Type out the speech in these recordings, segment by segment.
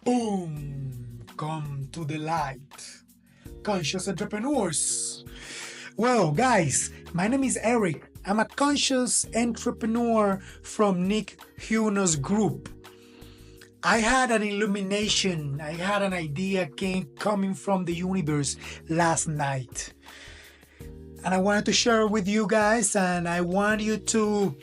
Boom! Come to the light. Conscious entrepreneurs. Well, guys, my name is Eric. I'm a conscious entrepreneur from Nick Huno's group. I had an illumination, I had an idea coming from the universe last night. And I wanted to share it with you guys, and I want you to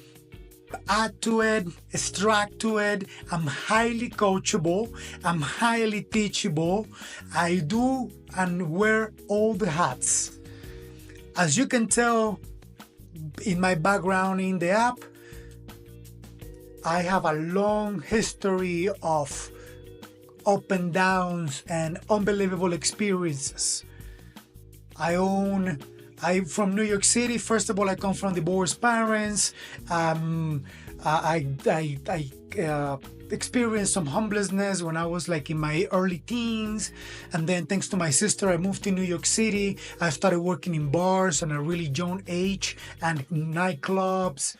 add to it, extract to it. I'm highly coachable, I'm highly teachable. I do and wear all the hats. As you can tell in my background in the app, I have a long history of up and downs and unbelievable experiences. I'm from New York City. First of all, I come from divorced parents. I experienced some homelessness when I was like in my early teens. And then thanks to my sister, I moved to New York City. I started working in bars at a really young age and nightclubs.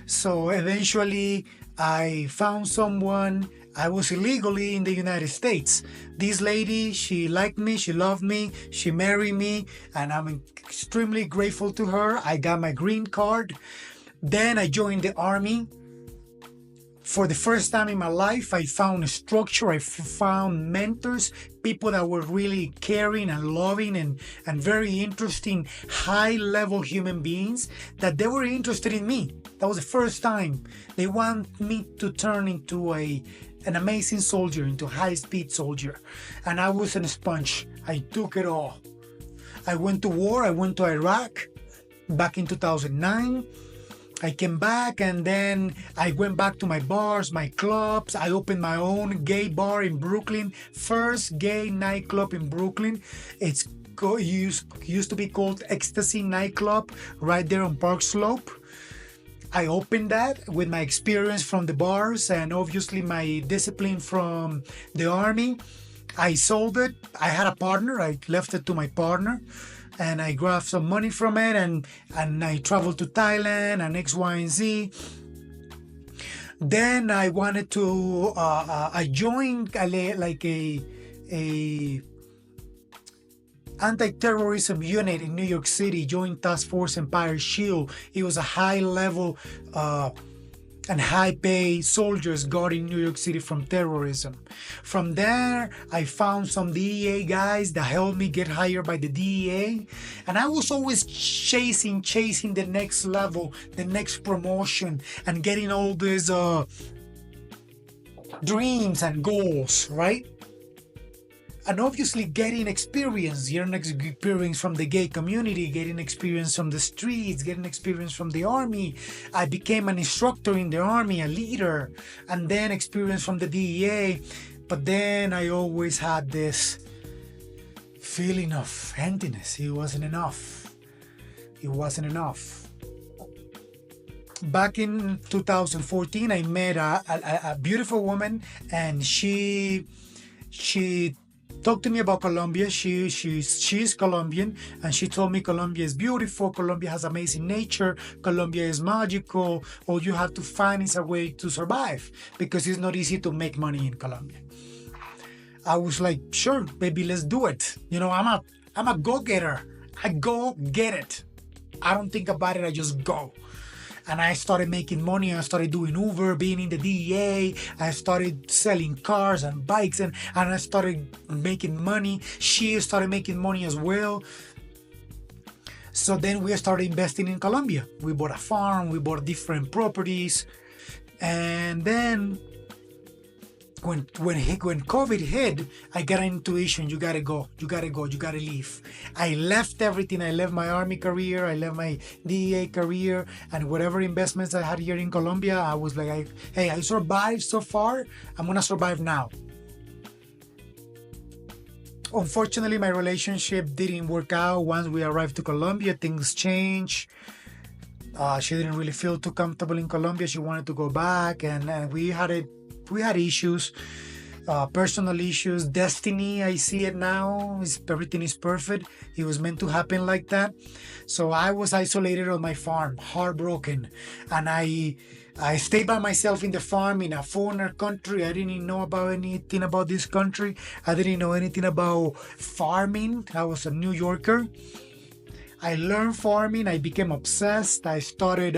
So eventually I found someone. I was illegally in the United States. This lady, she liked me, she loved me, she married me, and I'm extremely grateful to her. I got my green card. Then I joined the army. For the first time in my life, I found a structure, I found mentors, people that were really caring and loving and very interesting, high-level human beings, that they were interested in me. That was the first time. They want me to turn into an amazing soldier, into a high-speed soldier. And I was a sponge. I took it all. I went to war. I went to Iraq back in 2009. I came back, and then I went back to my bars, my clubs. I opened my own gay bar in Brooklyn, first gay nightclub in Brooklyn. It used to be called Ecstasy Nightclub, right there on Park Slope. I opened that with my experience from the bars and obviously my discipline from the army. I sold it. I had a partner. I left it to my partner. And I grabbed some money from it, and I traveled to Thailand and X, Y, and Z. Then I wanted to, I joined a anti-terrorism unit in New York City, joined Task Force Empire Shield. It was a high-level and high-paid soldiers guarding New York City from terrorism. From there, I found some DEA guys that helped me get hired by the DEA. And I was always chasing the next level, the next promotion, and getting all these dreams and goals, right? And obviously getting experience from the gay community, getting experience from the streets, getting experience from the army. I became an instructor in the army, a leader, and then experience from the DEA. But then I always had this feeling of emptiness. It wasn't enough. It wasn't enough. Back in 2014, I met a beautiful woman, and she talked to me about Colombia. She's Colombian, and she told me Colombia is beautiful. Colombia has amazing nature. Colombia is magical. All you have to find is a way to survive, because it's not easy to make money in Colombia. I was like, sure, baby, let's do it. You know, I'm a go-getter. I go get it. I don't think about it. I just go. And I started making money. I started doing Uber, being in the DEA. I started selling cars and bikes, and I started making money. She started making money as well. So then we started investing in Colombia. We bought a farm, we bought different properties. And then when COVID hit, I got an intuition. You gotta go, you gotta leave. I left everything. I left my army career, I left my DEA career, and whatever investments I had here in Colombia. I was like, hey, I survived so far, I'm gonna survive now. Unfortunately, my relationship didn't work out. Once we arrived to Colombia, things changed. She didn't really feel too comfortable in Colombia. She wanted to go back, and we had issues. personal issues, destiny. I see it now. Everything is perfect. It was meant to happen like that. So I was isolated on my farm, heartbroken, and I stayed by myself in the farm in a foreigner country. I didn't know about anything about this country. I didn't know anything about farming. I was a New Yorker. I learned farming. I became obsessed. I started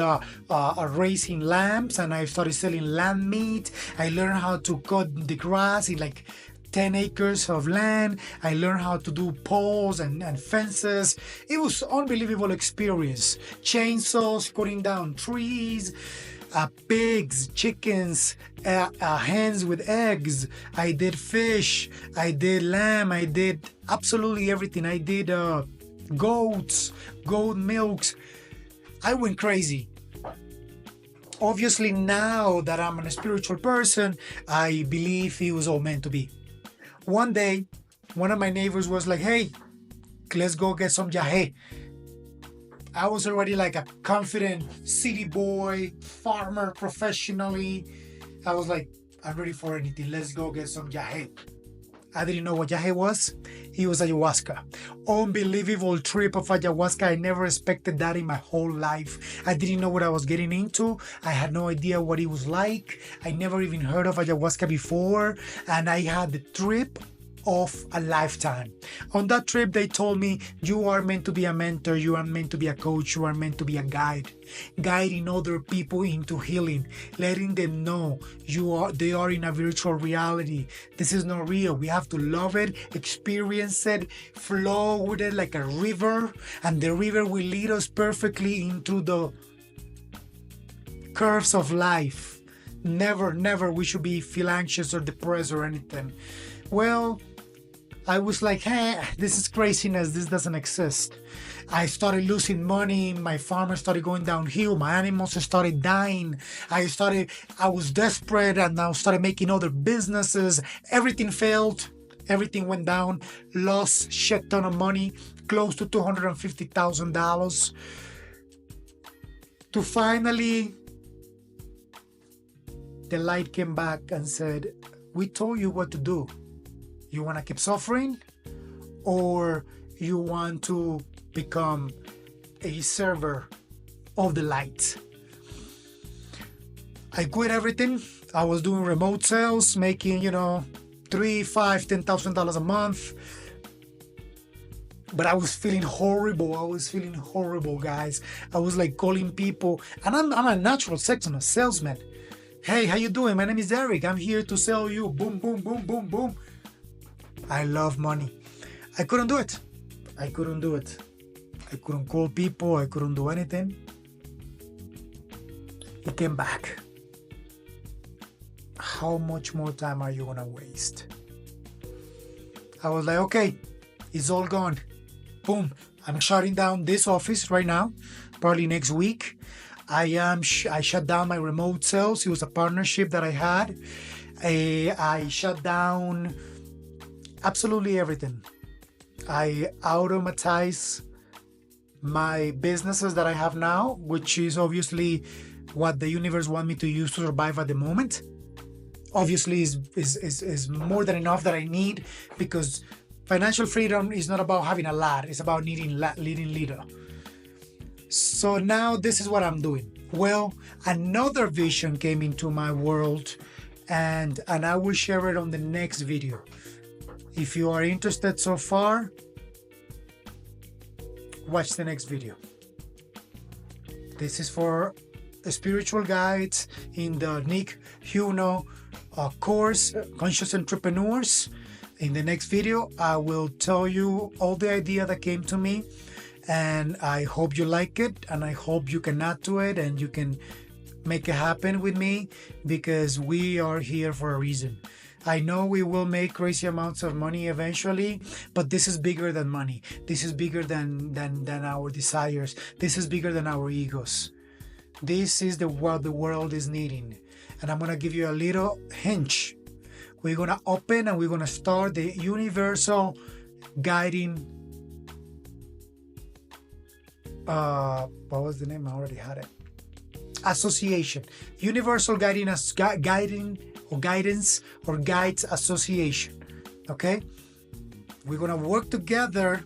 raising lambs, and I started selling lamb meat. I learned how to cut the grass in like 10 acres of land. I learned how to do poles and fences. It was unbelievable experience. Chainsaws, cutting down trees, pigs, chickens, hens with eggs. I did fish. I did lamb. I did absolutely everything. I did goats, goat milks. I went crazy. Obviously, now that I'm a spiritual person, I believe it was all meant to be. One day, one of my neighbors was like, hey, let's go get some yahe. I was already like a confident city boy, farmer professionally. I was like, I'm ready for anything. Let's go get some yahe. I didn't know what yahe was. It was ayahuasca. Unbelievable trip of ayahuasca. I never expected that in my whole life. I didn't know what I was getting into. I had no idea what it was like. I never even heard of ayahuasca before. And I had the trip of a lifetime. On that trip, they told me, you are meant to be a mentor, you are meant to be a coach, you are meant to be a guide, guiding other people into healing, letting them know they are in a virtual reality. This is not real. We have to love it, experience it, flow with it like a river, and the river will lead us perfectly into the curves of life. Never we should feel anxious or depressed or anything. Well, I was like, hey, this is craziness. This doesn't exist. I started losing money. My farmers started going downhill. My animals started dying. I was desperate, and I started making other businesses. Everything failed. Everything went down. Lost shit ton of money, close to $250,000. To finally, the light came back and said, we told you what to do. You want to keep suffering, or you want to become a server of the light? I quit everything. I was doing remote sales, making, $3, $5, $10,000 a month. But I was feeling horrible, guys. I was like calling people, and I'm a natural salesman. Hey, how you doing? My name is Eric. I'm here to sell you. Boom, boom, boom, boom, boom. I love money. I couldn't do it. I couldn't call people. I couldn't do anything. It came back. How much more time are you gonna waste? I was like, okay, it's all gone. Boom. I'm shutting down this office right now. Probably next week. I shut down my remote sales. It was a partnership that I had. I shut down absolutely everything. I automatize my businesses that I have now, which is obviously what the universe wants me to use to survive at the moment. Obviously is more than enough that I need, because financial freedom is not about having a lot. It's about leading little. So now this is what I'm doing. Well, another vision came into my world, and I will share it on the next video. If you are interested so far, watch the next video. This is for spiritual guides in the Nick Huno course, Conscious Entrepreneurs. In the next video, I will tell you all the idea that came to me, and I hope you like it, and I hope you can add to it and you can make it happen with me, because we are here for a reason. I know we will make crazy amounts of money eventually, but this is bigger than money. This is bigger than our desires. This is bigger than our egos. This is what the world is needing. And I'm going to give you a little hint. We're going to open and we're going to start the universal guiding. What was the name? I already had it. Association. Universal guiding or Guidance or Guides Association. Okay? We're going to work together,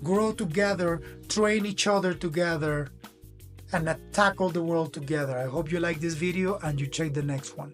grow together, train each other together, and tackle the world together. I hope you like this video and you check the next one.